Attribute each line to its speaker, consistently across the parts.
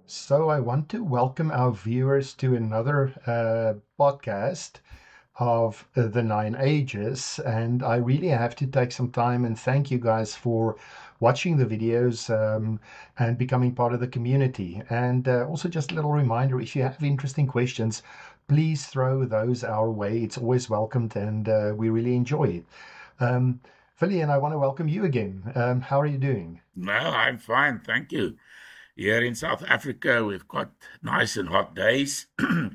Speaker 1: So I want to welcome our viewers to another podcast of the Nine Ages, and I really have to take some time and thank you guys for watching the videos and becoming part of the community. And also just a little reminder, if you have interesting questions, please throw those our way. It's always welcomed, and we really enjoy it. Villian, I want to welcome you again. How are you doing?
Speaker 2: No, I'm fine, thank you. Here in South Africa, we've got nice and hot days.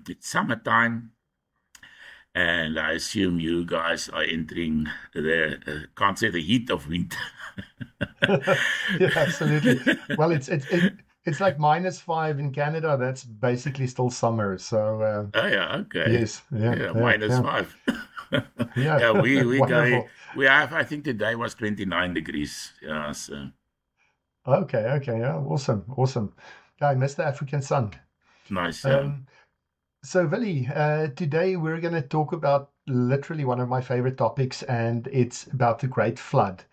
Speaker 2: It's summertime, and I assume you guys are entering can't say the heat of winter.
Speaker 1: Yeah, absolutely. Well, it's like -5 in Canada. That's basically still summer. So
Speaker 2: Oh yeah, okay.
Speaker 1: yes, yeah,
Speaker 2: Yeah,
Speaker 1: yeah,
Speaker 2: minus
Speaker 1: yeah,
Speaker 2: five.
Speaker 1: yeah.
Speaker 2: Yeah, we go.
Speaker 1: Wonderful.
Speaker 2: We have. I think today was 29 degrees. Yeah, so
Speaker 1: Okay, okay, yeah, awesome, awesome. Yeah, I miss the African sun.
Speaker 2: nice.
Speaker 1: Um, so, Willie, today we're going to talk about literally one of my favorite topics, and it's about the Great Flood.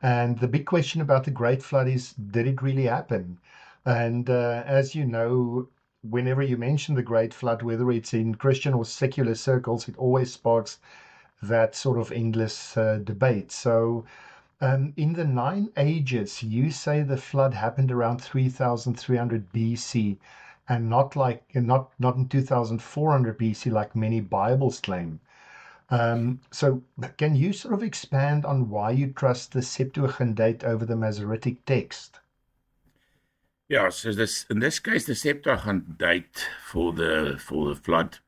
Speaker 1: And the big question about the Great Flood is, did it really happen? And as you know, whenever you mention the Great Flood, whether it's in Christian or secular circles, it always sparks that sort of endless debate. So, in the Nine Ages, you say the flood happened around 3300 BC, and not in 2400 BC like many Bibles claim. So can you sort of expand on why you trust the Septuagint over the Masoretic text?
Speaker 2: Yeah. So this in this case, the Septuagint date for the flood.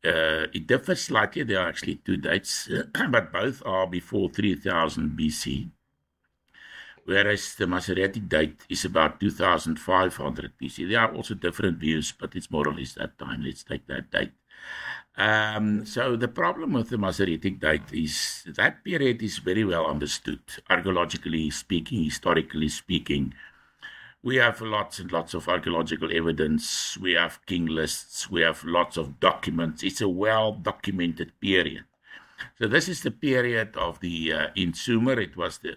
Speaker 2: It differs slightly. There are actually two dates, but both are before 3000 BC, whereas the Masoretic date is about 2500 BC. There are also different views, but it's more or less that time. Let's take that date. So the problem with the Masoretic date is that period is very well understood, archaeologically speaking, historically speaking. We have lots and lots of archaeological evidence. We have king lists. We have lots of documents. It's a well-documented period. So this is the period of the in Sumer. It was the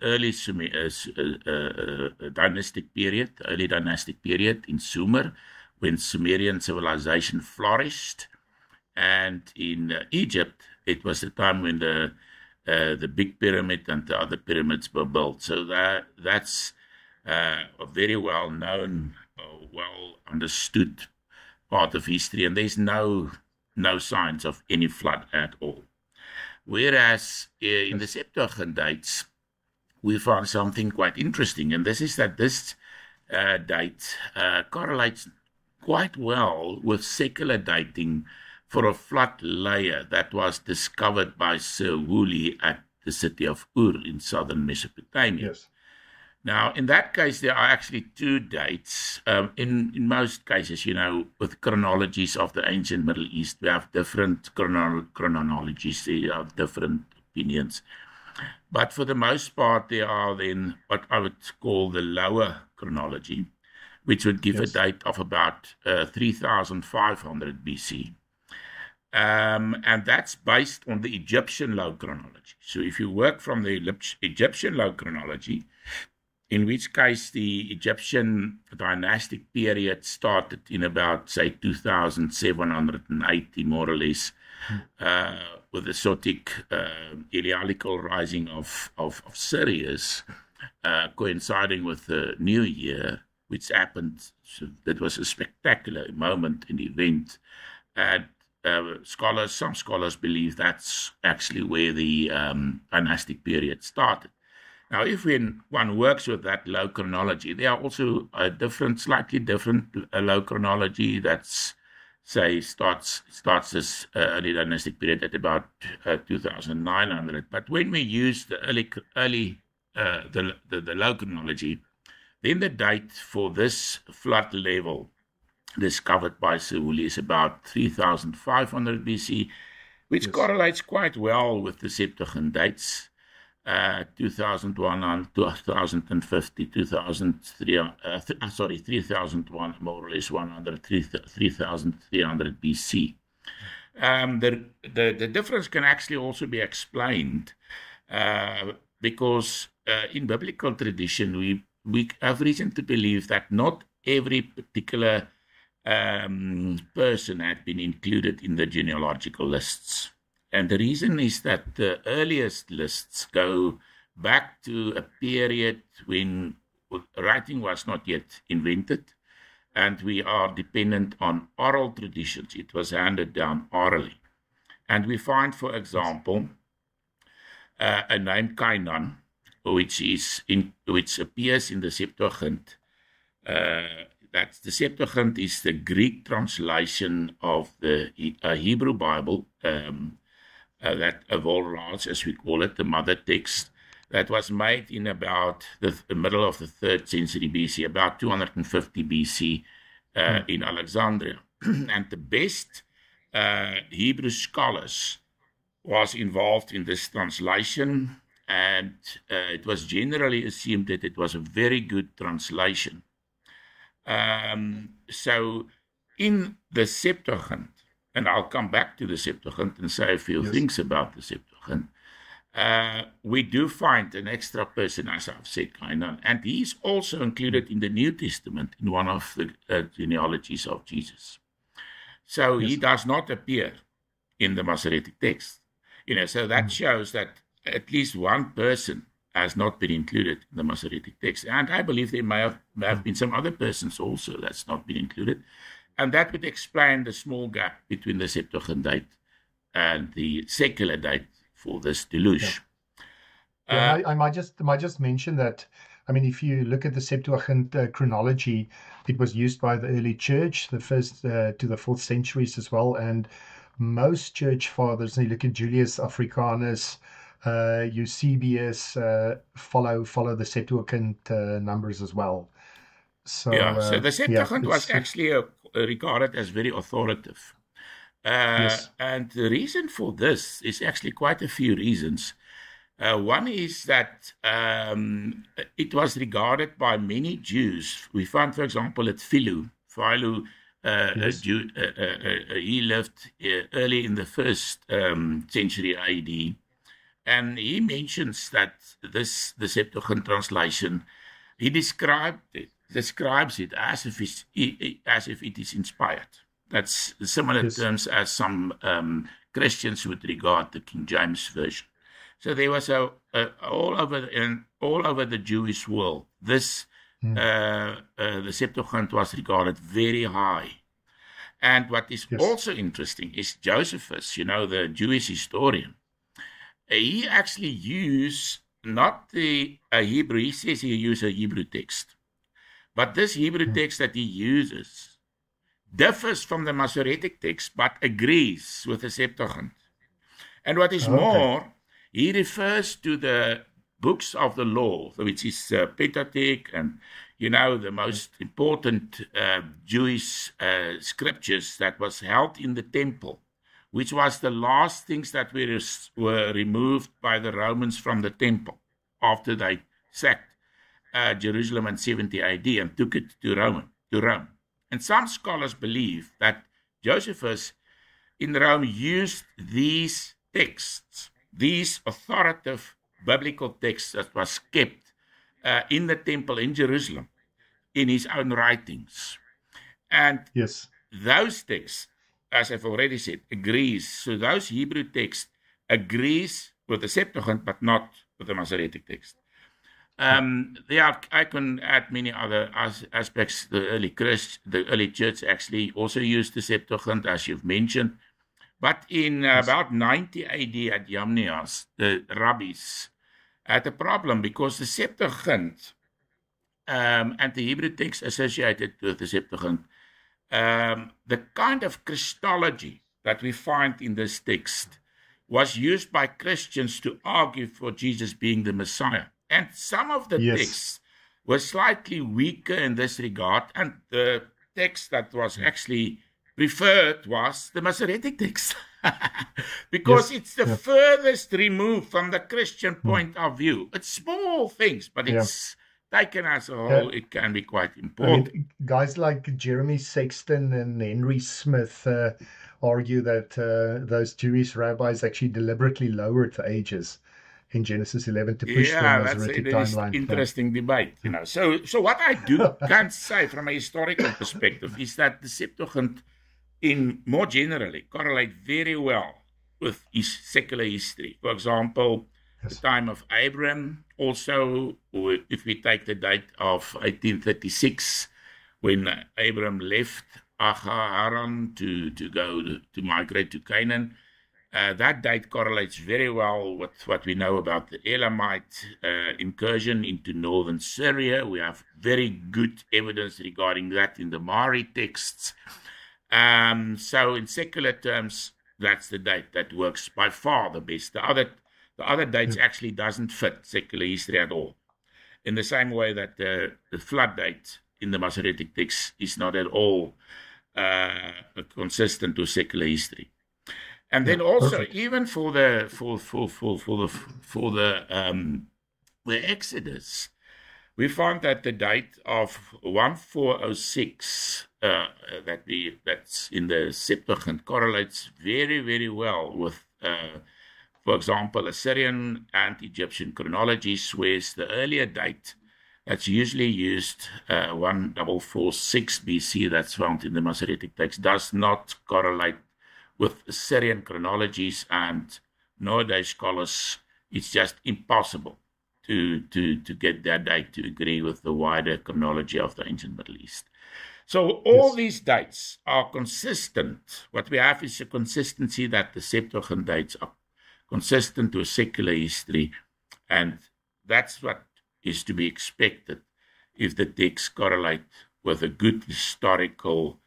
Speaker 2: dynastic period, early dynastic period in Sumer, when Sumerian civilization flourished. And in Egypt, it was the time when the big pyramid and the other pyramids were built. So that's a very well known, well understood part of history, and there's no signs of any flood at all. Whereas in the Septuagint dates, we found something quite interesting, and this is that this date correlates quite well with secular dating for a flood layer that was discovered by Sir Woolley at the city of Ur in southern Mesopotamia.
Speaker 1: Yes.
Speaker 2: Now, in that case, there are actually two dates. In most cases, with chronologies of the ancient Middle East, we have different chronologies. There are different opinions. But for the most part, there are then what I would call the lower chronology, which would give a date of about 3500 BC. And that's based on the Egyptian low chronology. So if you work from the Egyptian low chronology, in which case the Egyptian dynastic period started in about, say, 2780, more or less, with the Sotic Eliacal rising of Sirius, coinciding with the New Year, which happened. So that was a spectacular moment and event. And some scholars believe that's actually where the dynastic period started. Now, if one works with that low chronology, there are also slightly different low chronology that's, say, starts this early dynastic period at about 2900. But when we use the the low chronology, then the date for this flood level discovered by Sir Woolley is about 3500 BC, which correlates quite well with the Septuagint dates. 2001, 2050, 3001, more or less 3300 BC. The difference can actually also be explained because in biblical tradition, we have reason to believe that not every particular person had been included in the genealogical lists. And the reason is that the earliest lists go back to a period when writing was not yet invented, and we are dependent on oral traditions. It was handed down orally. And we find, for example, a name Kainan, which appears in the Septuagint. That the Septuagint is the Greek translation of the Hebrew Bible, that Volraj, as we call it, the mother text, that was made in about the middle of the 3rd century BC, about 250 BC in Alexandria. And the best Hebrew scholars was involved in this translation, and it was generally assumed that it was a very good translation. So in the Septuagint, and I'll come back to the Septuagint and say a few things about the Septuagint, we do find an extra person, as I've said, Kainan, and he's also included in the New Testament in one of the genealogies of Jesus. So he does not appear in the Masoretic text. So that shows that at least one person has not been included in the Masoretic text. And I believe there may have been some other persons also that's not been included. And that would explain the small gap between the Septuagint date and the secular date for this deluge.
Speaker 1: I might just mention that, I mean, if you look at the Septuagint chronology, it was used by the early church, the 1st to the 4th centuries as well. And most church fathers, you look at Julius Africanus, Eusebius, follow the Septuagint numbers as well. So
Speaker 2: the Septuagint was actually regarded as very authoritative. And the reason for this is actually quite a few reasons. One is that it was regarded by many Jews. We find, for example, at Philo, a Jew, he lived early in the 1st century AD, and he mentions that the Septuagint translation, he describes it as if it is inspired. That's similar terms as some Christians would regard the King James Version. So there was all over the Jewish world, the Septuagint was regarded very high. And what is also interesting is Josephus, the Jewish historian. He actually used not the Hebrew, he says he used a Hebrew text. But this Hebrew text that he uses differs from the Masoretic text, but agrees with the Septuagint. And what is more, he refers to the books of the law, which is Pentateuch, and the most important Jewish scriptures that was held in the temple, which was the last things that were removed by the Romans from the temple after they sacked Jerusalem in 70 AD and took it to Rome. And some scholars believe that Josephus in Rome used these texts, these authoritative biblical texts that was kept in the temple in Jerusalem, in his own writings. And those texts, as I've already said, agrees. So those Hebrew texts agrees with the Septuagint, but not with the Masoretic text. I can add many other aspects. The early church actually also used the Septuagint, as you've mentioned. But in about 90 AD at Yamnias, the rabbis had a problem because the Septuagint and the Hebrew text associated with the Septuagint, the kind of Christology that we find in this text was used by Christians to argue for Jesus being the Messiah. And some of the texts were slightly weaker in this regard, and the text that was actually preferred was the Masoretic text, because it's the furthest removed from the Christian point of view. It's small things, but it's taken as a whole, it can be quite important.
Speaker 1: I mean, guys like Jeremy Sexton and Henry Smith argue that those Jewish rabbis actually deliberately lowered the ages in Genesis 11 to push the
Speaker 2: Yeah, that's
Speaker 1: Masoretic
Speaker 2: an
Speaker 1: timeline.
Speaker 2: interesting debate, you know. So what I can say from a historical perspective is that the Septuagint, in more generally, correlate very well with secular history. For example, the
Speaker 1: Yes.
Speaker 2: time of Abraham. Also, if we take the date of 1836, when Abraham left Haran to go to migrate to Canaan. That date correlates very well with what we know about the Elamite incursion into northern Syria. We have very good evidence regarding that in the Mari texts. So in secular terms, that's the date that works by far the best. The other dates actually doesn't fit secular history at all. In the same way that the flood date in the Masoretic text is not at all consistent with secular history. And then also, perfect. Even for the Exodus, we found that the date of 1406 that's in the Septuagint correlates very, very well with, for example, Assyrian and Egyptian chronologies, whereas the earlier date that's usually used, 1446 BC, that's found in the Masoretic text, does not correlate with Assyrian chronologies, and nowadays scholars, it's just impossible to get that date to agree with the wider chronology of the ancient Middle East. So all these dates are consistent. What we have is a consistency that the Septuagint dates are consistent with secular history, and that's what is to be expected if the texts correlate with a good historical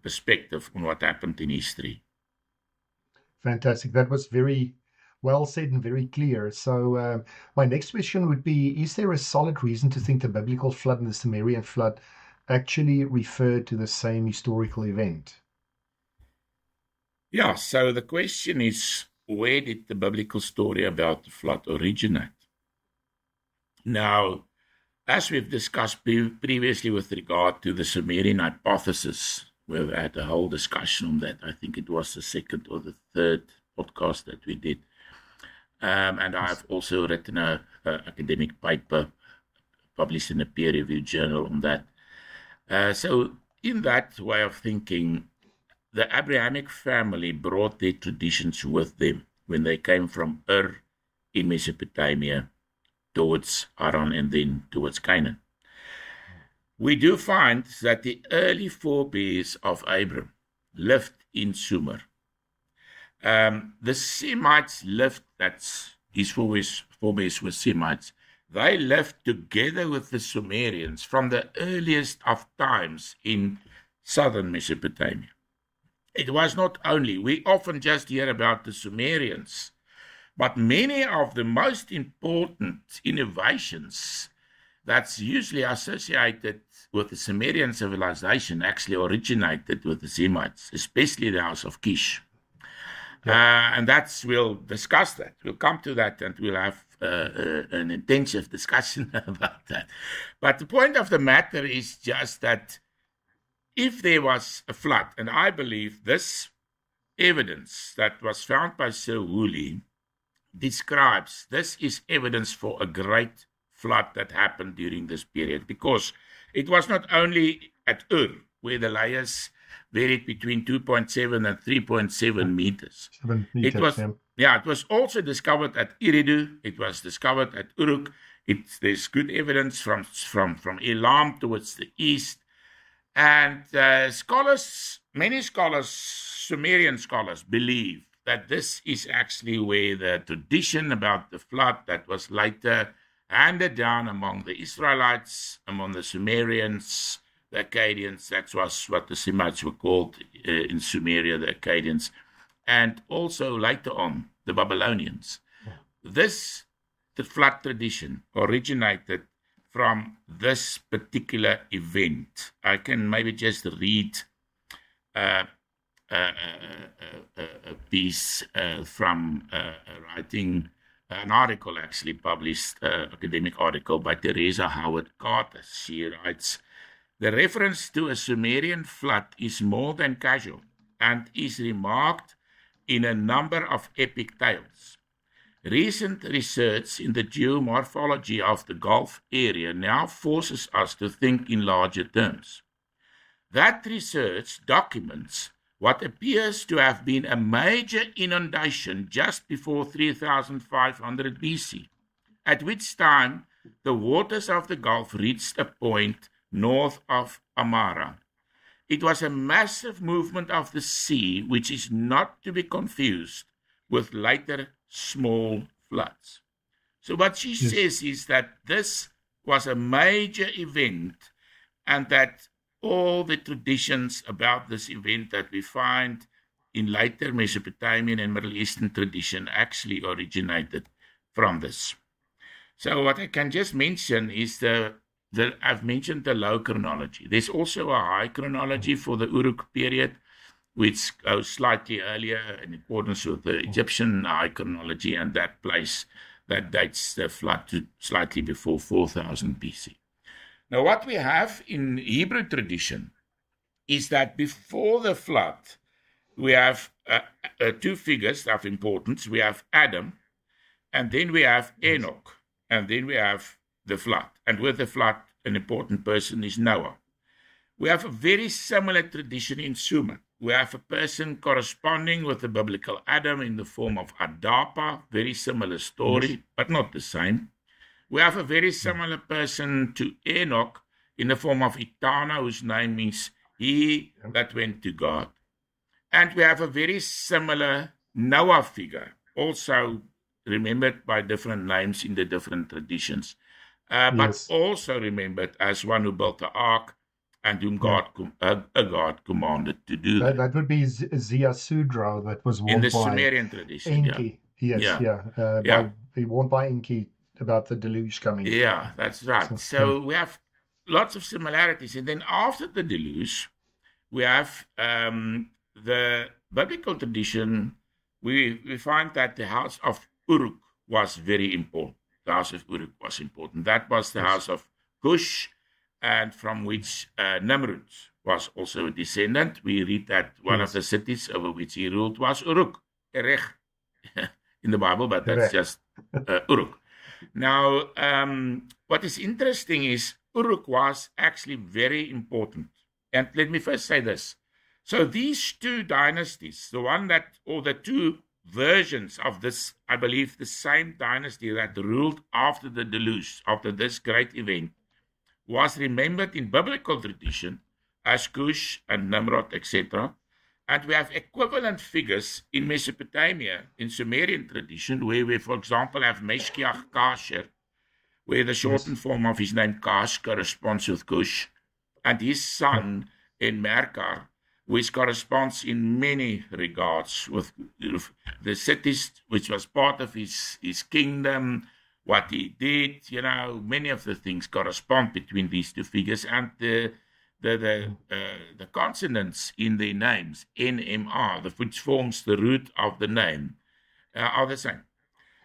Speaker 2: perspective on what happened in history.
Speaker 1: Fantastic. That was very well said and very clear. So my next question would be, is there a solid reason to think the biblical flood and the Sumerian flood actually refer to the same historical event?
Speaker 2: Yeah, so the question is, where did the biblical story about the flood originate? Now, as we've discussed previously with regard to the Sumerian hypothesis, we've had a whole discussion on that. I think it was the second or the third podcast that we did. And I've also written an academic paper published in a peer-reviewed journal on that. So in that way of thinking, the Abrahamic family brought their traditions with them when they came from Ur in Mesopotamia towards Haran and then towards Canaan. We do find that the early forebears of Abram lived in Sumer. The Semites lived, that's his forebears were Semites. They lived together with the Sumerians from the earliest of times in southern Mesopotamia. It was not only, we often just hear about the Sumerians, but many of the most important innovations that's usually associated with the Sumerian civilization actually originated with the Semites, especially the house of Kish. And we'll discuss that. We'll come to that and we'll have an intensive discussion about that. But the point of the matter is just that if there was a flood, and I believe this evidence that was found by Sir Woolley describes, this is evidence for a great flood that happened during this period, because it was not only at Ur, where the layers varied between 2.7 and 3.7 meters. It was also discovered at Eridu. It was discovered at Uruk. There's good evidence from Elam towards the east. And many scholars, Sumerian scholars, believe that this is actually where the tradition about the flood that was later handed down among the Israelites, among the Sumerians, the Akkadians, that was what the Semites were called in Sumeria, the Akkadians, and also later on, the Babylonians. The flood tradition originated from this particular event. I can maybe just read a piece from writing an article, actually published, academic article by Teresa Howard Carter. She writes, "The reference to a Sumerian flood is more than casual and is remarked in a number of epic tales. Recent research in the geomorphology of the Gulf area now forces us to think in larger terms. That research documents what appears to have been a major inundation just before 3500 BC, at which time the waters of the Gulf reached a point north of Amara. It was a massive movement of the sea, which is not to be confused with later small floods. So what she says is that this was a major event, and that all the traditions about this event that we find in later Mesopotamian and Middle Eastern tradition actually originated from this. So what I can just mention is I've mentioned the low chronology. There's also a high chronology for the Uruk period, which goes slightly earlier in accordance with the Egyptian high chronology, and that dates the flood to slightly before 4000 BC. Now, what we have in Hebrew tradition is that before the flood, we have two figures of importance. We have Adam, and then we have Enoch, and then we have the flood. And with the flood, an important person is Noah. We have a very similar tradition in Sumer. We have a person corresponding with the biblical Adam in the form of Adapa, very similar story, but not the same. We have a very similar person to Enoch in the form of Etana, whose name means he that went to God. And we have a very similar Noah figure, also remembered by different names in the different traditions, but also remembered as one who built the ark and whom God commanded to do that.
Speaker 1: That would be Ziasudra, that was warned
Speaker 2: in the
Speaker 1: by
Speaker 2: Sumerian tradition.
Speaker 1: Enki. Warned by Enki about the deluge coming.
Speaker 2: Yeah, that's right. So we have lots of similarities. And then after the deluge, we have the biblical tradition. We find that the house of Uruk was very important. The house of Uruk was important. That was the house of Cush, and from which Nimrod was also a descendant. We read that one of the cities over which he ruled was Uruk, Erech, in the Bible, but that's just Uruk. Now, what is interesting is Uruk was actually very important. And let me first say this. So these two dynasties, the two versions of this, I believe, the same dynasty that ruled after the deluge, after this great event, was remembered in biblical tradition as Cush and Nimrod, etc. And we have equivalent figures in Mesopotamia, in Sumerian tradition, where we, for example, have Meshkiach Kasher, where the shortened form of his name Kash corresponds with Cush, and his son in Merkar, which corresponds in many regards with the cities, which was part of his kingdom, what he did, many of the things correspond between these two figures, and the consonants in their names, NMR, which forms the root of the name, are the same.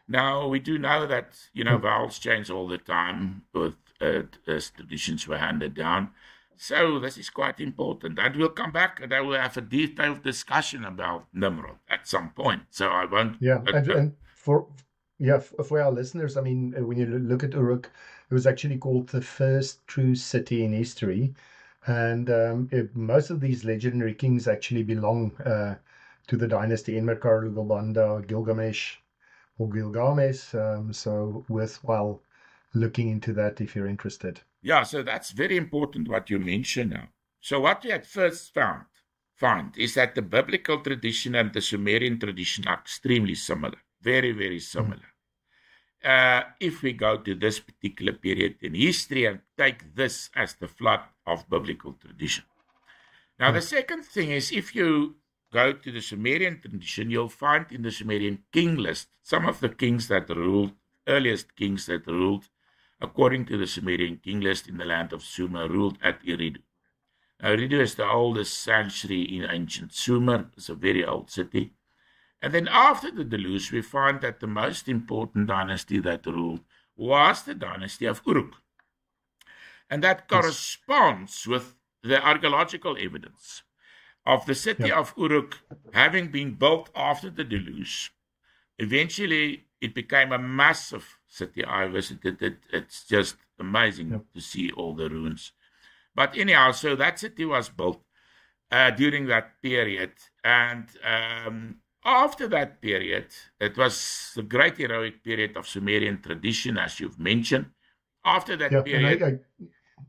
Speaker 2: Now, we do know that, vowels change all the time with as traditions were handed down. So this is quite important. And we'll come back and I will have a detailed discussion about Nimrod at some point. So I won't...
Speaker 1: Yeah, and for our listeners, I mean, when you look at Uruk, it was actually called the first true city in history. And most of these legendary kings actually belong to the dynasty Enmerkar, Lugalbanda, Gilgamesh, or Gilgamesh. So worthwhile looking into that if you're interested.
Speaker 2: Yeah, so that's very important what you mentioned now. So what we at first find is that the biblical tradition and the Sumerian tradition are extremely similar, very, very similar. If we go to this particular period in history and take this as the flood of biblical tradition. Now, the second thing is, if you go to the Sumerian tradition, you'll find in the Sumerian king list some of the kings that ruled, earliest kings that ruled, according to the Sumerian king list in the land of Sumer, ruled at Eridu. Now, Eridu is the oldest sanctuary in ancient Sumer. It's a very old city. And then after the deluge, we find that the most important dynasty that ruled was the dynasty of Uruk. And that corresponds with the archaeological evidence of the city of Uruk having been built after the deluge eventually it became a massive city. I visited it. It's just amazing
Speaker 1: Yep.
Speaker 2: to see all the ruins. But anyhow, so that city was built during that period. And after that period, it was the great heroic period of Sumerian tradition, as you've mentioned. After that
Speaker 1: Yeah, and
Speaker 2: period,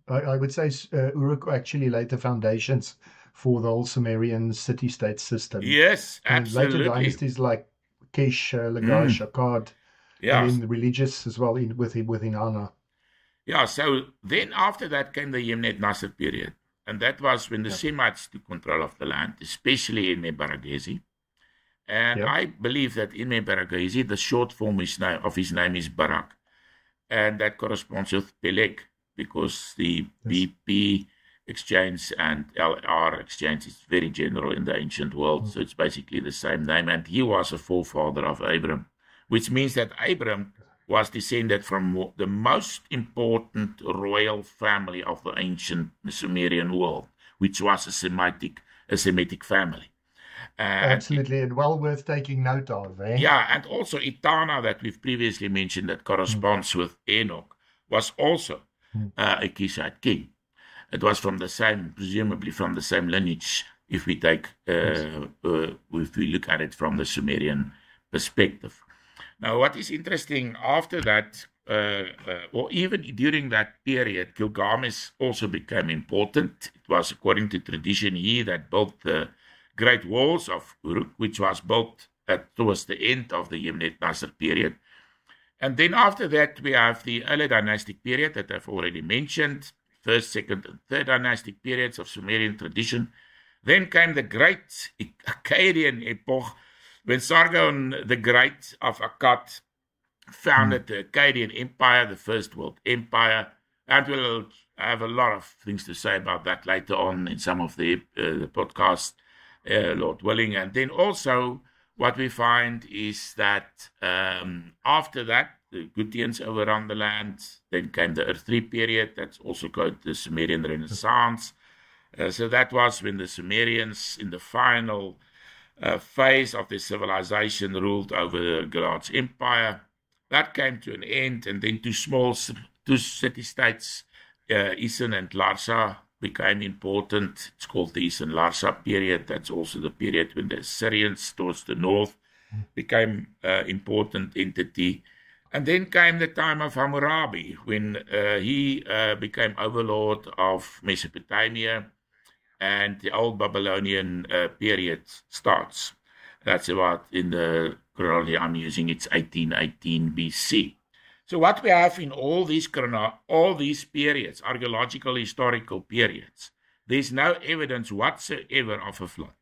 Speaker 1: I would say Uruk actually laid the foundations for the whole Sumerian city-state system.
Speaker 2: yes,
Speaker 1: And later
Speaker 2: absolutely.
Speaker 1: dynasties like Kish, Lagash,
Speaker 2: Mm,
Speaker 1: Akkad, and
Speaker 2: yeah,
Speaker 1: then religious as well within Anna.
Speaker 2: yeah. So then after that came the Yemnet Nasser period. And that was when the
Speaker 1: Yep.
Speaker 2: Semites took control of the land, especially in Mebaragesi. And
Speaker 1: Yep.
Speaker 2: I believe that in Mebaragesi, the short form of his name is Barak. And that corresponds with Peleg, because the
Speaker 1: Yes.
Speaker 2: BP exchange and LR exchange is very general in the ancient world.
Speaker 1: Mm.
Speaker 2: So it's basically the same name. And he was a forefather of Abram, which means that Abram was descended from the most important royal family of the ancient Sumerian world, which was a Semitic family. And
Speaker 1: Absolutely, and well worth taking note of, eh?
Speaker 2: yeah, and also Itana that we've previously mentioned that
Speaker 1: Mm.
Speaker 2: corresponds with Enoch was also
Speaker 1: Mm.
Speaker 2: a Kishite king. It was from the same, presumably from the same lineage, if we take,
Speaker 1: Yes.
Speaker 2: if we look at it from the perspective. Now, what is interesting after that, or even during that period, Gilgamesh also became important. It was, according to tradition, he that built the great walls of Uruk, which was built towards the end of the Yemnet Nasser period. And then after that, we have the early dynastic period that I've already mentioned, first, second, and third dynastic periods of Sumerian tradition. Then came the great Akkadian epoch, when Sargon the Great of Akkad founded the Akkadian Empire, the First World Empire, and we'll have a lot of things to say about that later on in some of the podcasts, Lord willing. And then also what we find is that after that, the Gutians overrun the land. Then came the Earth 3 period. That's also called the Sumerian Renaissance. So that was when the Sumerians, in the final phase of their civilization, ruled over the Gilead's empire. That came to an end, and then two city-states, Isin and Larsa, became important. It's called the Isin Larsa period. That's also the period when the Assyrians towards the north became an important entity. And then came the time of Hammurabi, when he became overlord of Mesopotamia, and the old Babylonian period starts. That's about, in the chronology I'm using, it's 1818 BC. So what we have in all these periods, archaeological, historical periods, there's no evidence whatsoever of a flood.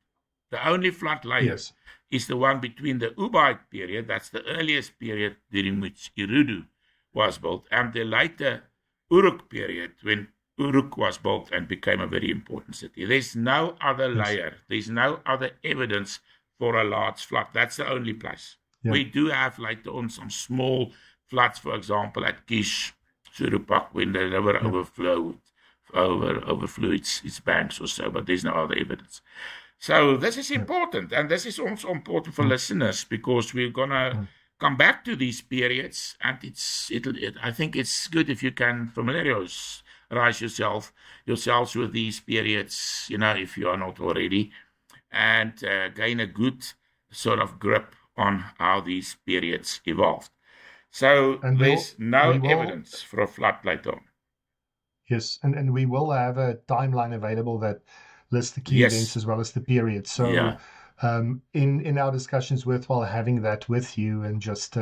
Speaker 2: The only flood layer
Speaker 1: Yes.
Speaker 2: is the one between the Ubaid period, that's the earliest period during which Eridu was built, and the later Uruk period, when Uruk was built and became a very important city. There's no other
Speaker 1: Yes.
Speaker 2: layer. There's no other evidence for a large flood. That's the only place.
Speaker 1: Yeah.
Speaker 2: We do have later on some small floods, for example, at Kish, Surupak, when the river overflew its banks or so, but there's no other evidence. So this is important, and this is also important for listeners, because we're gonna come back to these periods, and I think it's good if you can familiarize yourselves with these periods, if you are not already, and gain a good sort of grip on how these periods evolved. So
Speaker 1: And
Speaker 2: there's no
Speaker 1: we will-
Speaker 2: evidence for a flood later on.
Speaker 1: Yes, and we will have a timeline available that lists the key
Speaker 2: Yes.
Speaker 1: events as well as the periods. So
Speaker 2: Yeah.
Speaker 1: in our discussions, worthwhile having that with you and just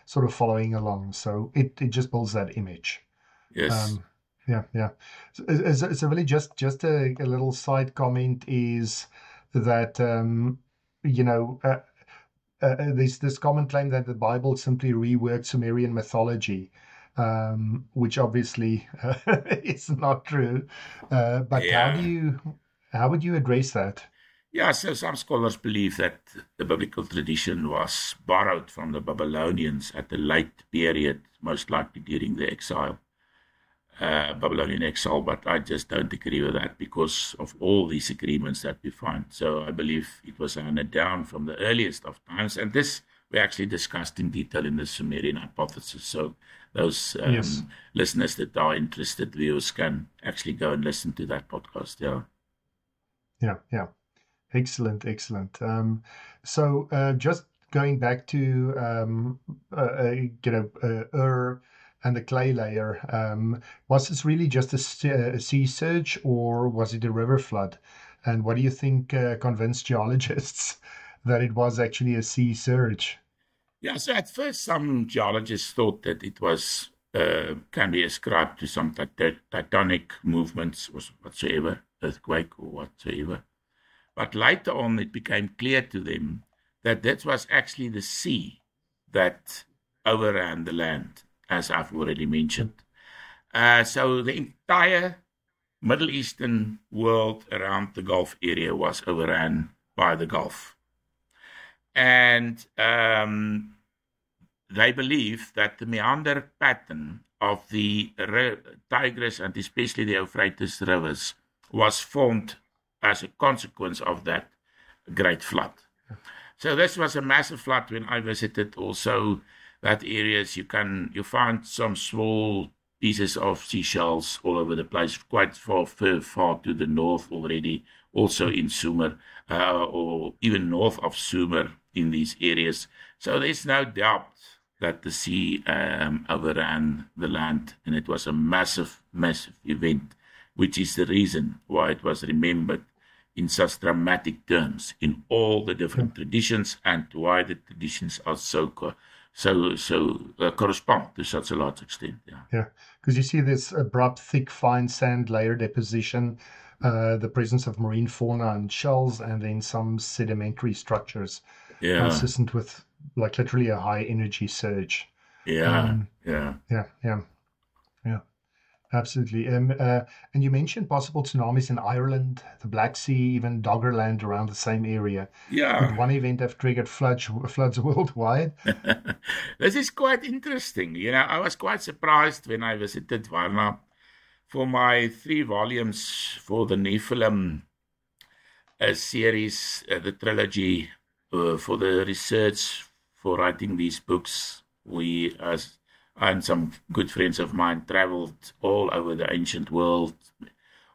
Speaker 1: sort of following along. So it just builds that image.
Speaker 2: Yes.
Speaker 1: Yeah. So really just a little side comment is that there's this common claim that the Bible simply reworked Sumerian mythology, which obviously is not true. But
Speaker 2: Yeah.
Speaker 1: how would you address that?
Speaker 2: Yeah, so some scholars believe that the biblical tradition was borrowed from the Babylonians at a late period, most likely during the Babylonian exile, but I just don't agree with that because of all these agreements that we find. So I believe it was handed down from the earliest of times, and this we actually discussed in detail in the Sumerian hypothesis. So those
Speaker 1: Yes.
Speaker 2: listeners that are interested, viewers, can actually go and listen to that podcast. Yeah.
Speaker 1: Yeah. Yeah. Excellent. Excellent. So just going back to Ur and the clay layer, was this really just a sea surge, or was it a river flood? And what do you think convinced geologists that it was actually a sea surge?
Speaker 2: Yeah, so at first, some geologists thought that it was can be ascribed to some tectonic movements or whatsoever, earthquake or whatsoever. But later on, it became clear to them that that was actually the sea that overran the land, as I've already mentioned. So the entire Middle Eastern world around the Gulf area was overrun by the Gulf. And they believe that the meander pattern of the Tigris and especially the Euphrates rivers was formed as a consequence of that great flood. So this was a massive flood. When I visited also that areas, you find some small pieces of seashells all over the place, quite far to the north already, also in Sumer, or even north of Sumer in these areas. So there's no doubt that the sea overran the land, and it was a massive, massive event, which is the reason why it was remembered in such dramatic terms in all the different traditions, and why the traditions are so correspond to such a large extent. Yeah.
Speaker 1: Yeah, because you see this abrupt, thick, fine sand layer deposition, the presence of marine fauna and shells, and then some sedimentary structures
Speaker 2: Yeah.
Speaker 1: consistent with like literally a high energy surge.
Speaker 2: Yeah.
Speaker 1: Yeah, yeah, yeah, absolutely. And you mentioned possible tsunamis in Ireland, the Black Sea, even Doggerland around the same area. Could
Speaker 2: Yeah.
Speaker 1: one event have triggered floods worldwide?
Speaker 2: This is quite interesting. I was quite surprised when I visited Varna for my 3 volumes for the Nephilim series, the trilogy, for the research for writing these books. We, as and some good friends of mine, traveled all over the ancient world,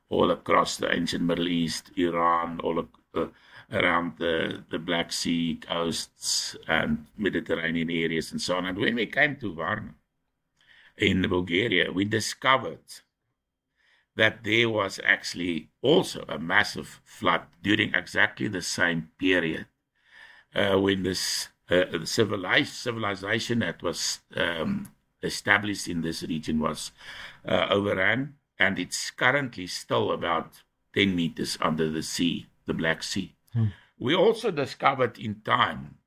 Speaker 2: all across the ancient Middle East, Iran, all around the Black Sea coasts and Mediterranean areas and so on. And when we came to Varna in Bulgaria, we discovered that there was actually also a massive flood during exactly the same period when this civilization that was established in this region was overrun, and it's currently still about 10 meters under the sea, the Black Sea. We also discovered in time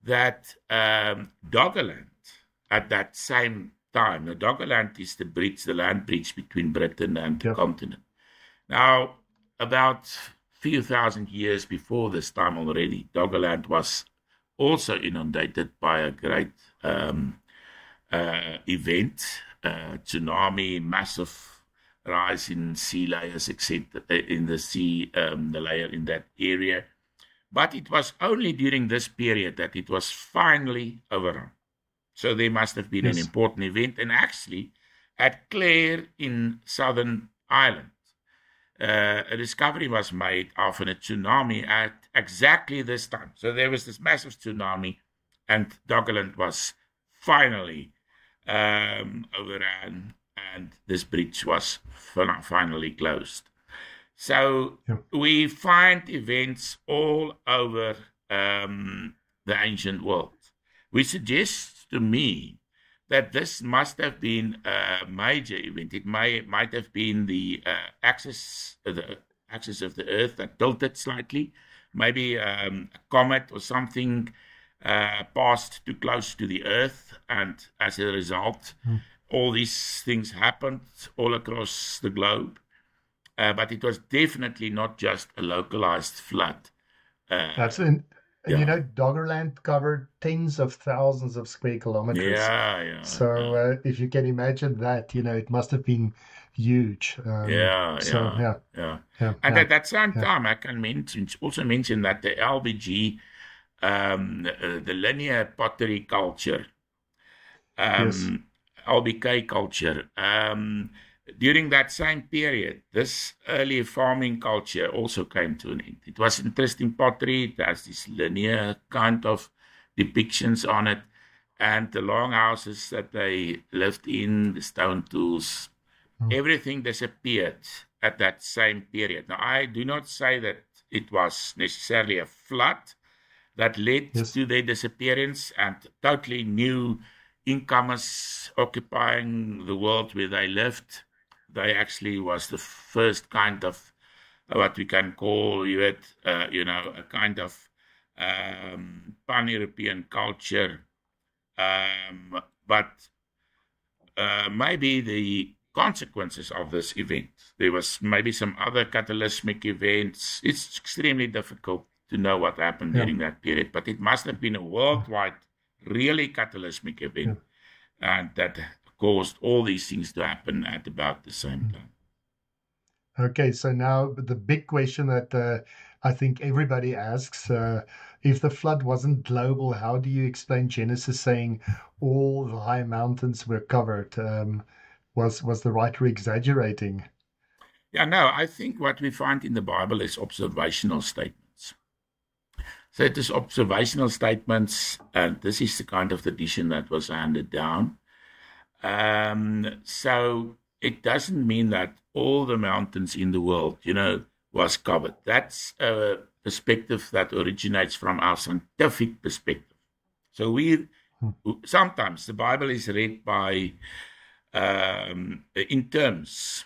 Speaker 2: that Doggerland, at that same time, the Doggerland is the land bridge between Britain and the continent. Now, about few thousand years before this time already, Doggerland was also inundated by a great event, tsunami, massive rise in sea layers, etc., in the sea, the layer in that area. But it was only during this period that it was finally overrun. So there must have been an important event. And actually, at Clare in Southern Ireland, a discovery was made of a tsunami at exactly this time. So there was this massive tsunami, and Doggerland was finally overrun, and this bridge was finally closed. So we find events all over the ancient world, which suggests to me that this must have been a major event. It might have been the axis of the Earth that tilted slightly. Maybe a comet or something passed too close to the Earth, and as a result, all these things happened all across the globe. But it was definitely not just a localized flood.
Speaker 1: Doggerland covered tens of thousands of square kilometers. So if you can imagine that, it must have been huge.
Speaker 2: And at that same time, I can also mention that the LBG the linear pottery culture,
Speaker 1: Yes.
Speaker 2: LBK culture. During that same period, this early farming culture also came to an end. It was interesting pottery. It has this linear kind of depictions on it, and the long houses that they lived in, the stone tools,
Speaker 1: Mm.
Speaker 2: everything disappeared at that same period. Now, I do not say that it was necessarily a flood that led
Speaker 1: Yes.
Speaker 2: to their disappearance and totally new incomers occupying the world where they lived. They actually was the first kind of what we can call a kind of pan-European culture. But maybe the consequences of this event. There was maybe some other catalysmic events. It's extremely difficult to know what happened
Speaker 1: Yeah.
Speaker 2: during that period, but it must have been a worldwide, really catalysmic
Speaker 1: Yeah.
Speaker 2: event, and that caused all these things to happen at about the same time.
Speaker 1: Okay, so now the big question that I think everybody asks, if the flood wasn't global, how do you explain Genesis saying all the high mountains were covered? Was the writer exaggerating?
Speaker 2: Yeah, no, I think what we find in the Bible is observational statements. So it is observational statements, and this is the kind of tradition that was handed down. So it doesn't mean that all the mountains in the world, was covered. That's a perspective that originates from our scientific perspective. So
Speaker 1: Hmm.
Speaker 2: sometimes the Bible is read by in terms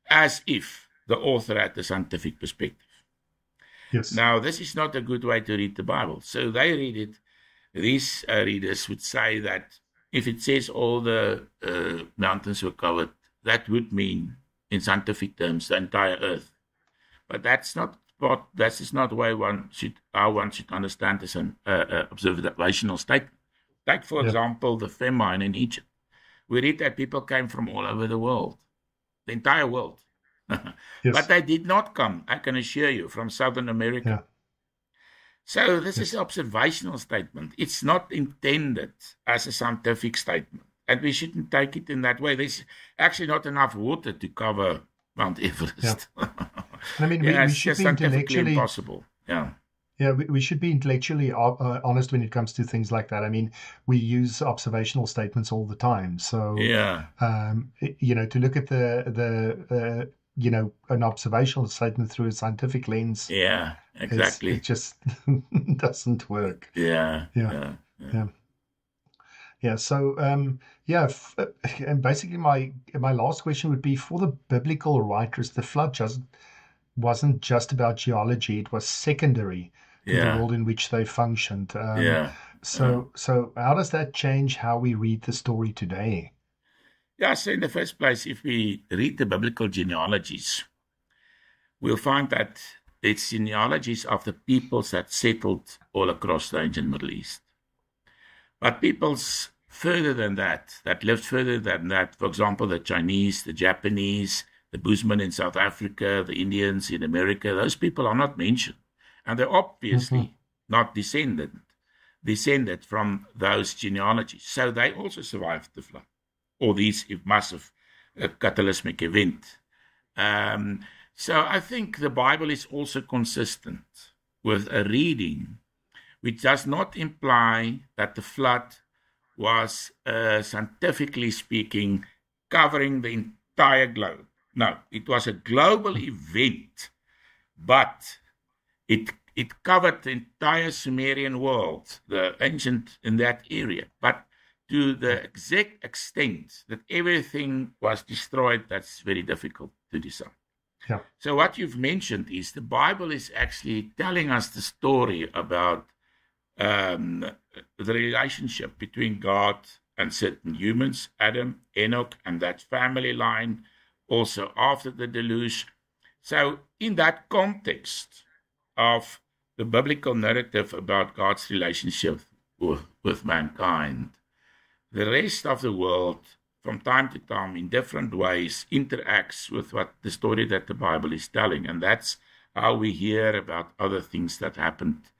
Speaker 2: as if the author had a scientific perspective.
Speaker 1: Yes.
Speaker 2: Now, this is not a good way to read the Bible. So they read it. These readers would say that if it says all the mountains were covered, that would mean, in scientific terms, the entire Earth. But that's not what. That is not why how one should understand this an observational statement. Take, for
Speaker 1: Yeah.
Speaker 2: example, the famine in Egypt. We read that people came from all over the world, the entire world. But
Speaker 1: Yes.
Speaker 2: they did not come, I can assure you, from Southern America.
Speaker 1: Yeah.
Speaker 2: So this is
Speaker 1: Yes.
Speaker 2: an observational statement. It's not intended as a scientific statement. And we shouldn't take it in that way. There's actually not enough water to cover Mount Everest.
Speaker 1: Yeah. I mean,
Speaker 2: Yeah,
Speaker 1: we
Speaker 2: it's
Speaker 1: should
Speaker 2: just
Speaker 1: be
Speaker 2: scientifically
Speaker 1: intellectually,
Speaker 2: impossible. Yeah.
Speaker 1: yeah, we should be intellectually honest when it comes to things like that. I mean, we use observational statements all the time. So,
Speaker 2: Yeah.
Speaker 1: to look at an observational statement through a scientific lens
Speaker 2: Yeah.
Speaker 1: it
Speaker 2: Exactly.
Speaker 1: just doesn't work.
Speaker 2: Yeah.
Speaker 1: Yeah,
Speaker 2: Yeah. Yeah.
Speaker 1: yeah, yeah. So, and basically, my last question would be for the biblical writers, the flood just wasn't just about geology; it was secondary to the
Speaker 2: Yeah.
Speaker 1: world in which they functioned.
Speaker 2: Yeah.
Speaker 1: So how does that change how we read the story today?
Speaker 2: Yeah. So in the first place, if we read the biblical genealogies, we'll find that it's genealogies of the peoples that settled all across the ancient Middle East. But peoples further than that lived further than that, for example, the Chinese, the Japanese, the Bushmen in South Africa, the Indians in America, those people are not mentioned. And they're
Speaker 1: Mhm.
Speaker 2: obviously not descended from those genealogies. So they also survived the flood or these massive catalysmic event. So I think the Bible is also consistent with a reading which does not imply that the flood was, scientifically speaking, covering the entire globe. No, it was a global event, but it covered the entire Sumerian world, the ancient in that area. But to the exact extent that everything was destroyed, that's very difficult to decide.
Speaker 1: Yeah.
Speaker 2: So what you've mentioned is the Bible is actually telling us the story about the relationship between God and certain humans, Adam, Enoch, and that family line, also after the deluge. So in that context of the biblical narrative about God's relationship with mankind, the rest of the world, from time to time, in different ways, interacts with what the story that the Bible is telling. And that's how we hear about other things that happened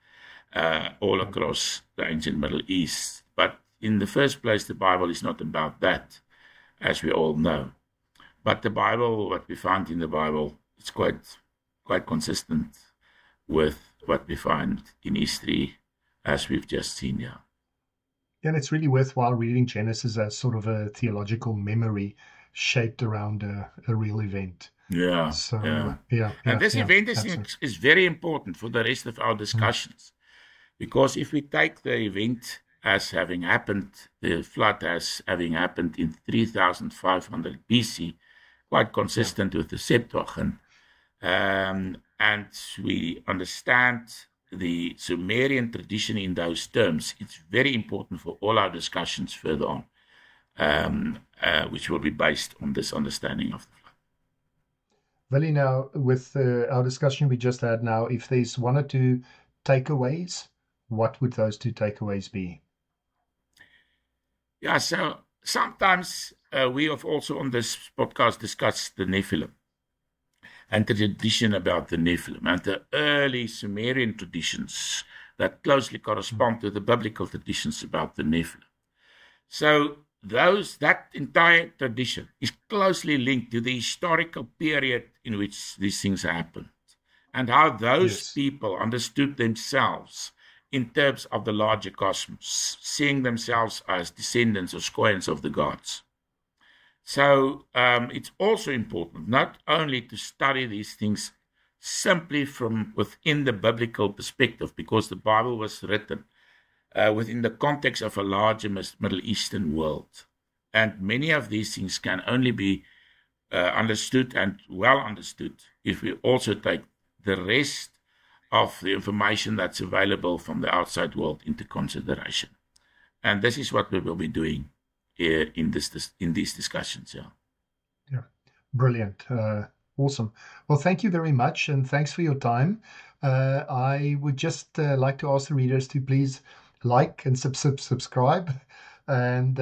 Speaker 2: all across the ancient Middle East. But in the first place, the Bible is not about that, as we all know. But the Bible, what we find in the Bible, is quite consistent with what we find in history, as we've just seen here.
Speaker 1: And it's really worthwhile reading Genesis as sort of a theological memory shaped around a real event.
Speaker 2: Yeah.
Speaker 1: So,
Speaker 2: yeah. And this event is very important for the rest of our discussions. Because if we take the event as having happened, the flood as having happened in 3500 BC, quite consistent with the Septuagint, and we understand the Sumerian tradition in those terms, it's very important for all our discussions further on, which will be based on this understanding of the flood.
Speaker 1: Willie, now with our discussion we just had now, if there's one or two takeaways, what would those two takeaways be?
Speaker 2: Yeah, so sometimes we have also on this podcast discussed the Nephilim and the tradition about the Nephilim and the early Sumerian traditions that closely correspond to the biblical traditions about the Nephilim. So that entire tradition is closely linked to the historical period in which these things happened and how those people understood themselves in terms of the larger cosmos, seeing themselves as descendants or scions of the gods. So it's also important not only to study these things simply from within the biblical perspective, because the Bible was written within the context of a larger Middle Eastern world. And many of these things can only be understood and well understood if we also take the rest of the information that's available from the outside world into consideration. And this is what we will be doing here in these discussions.
Speaker 1: Yeah, brilliant. Awesome. Well, thank you very much, and thanks for your time. I would just like to ask the readers to please like and subscribe. And,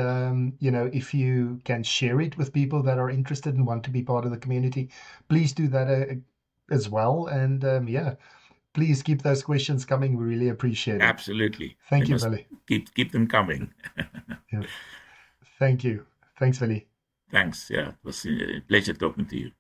Speaker 1: if you can share it with people that are interested and want to be part of the community, please do that as well. And, please keep those questions coming. We really appreciate it.
Speaker 2: Absolutely.
Speaker 1: Thank you, Willie.
Speaker 2: Keep them coming.
Speaker 1: Yeah. Thank you. Thanks, Willie.
Speaker 2: Thanks. Yeah, it was a pleasure talking to you.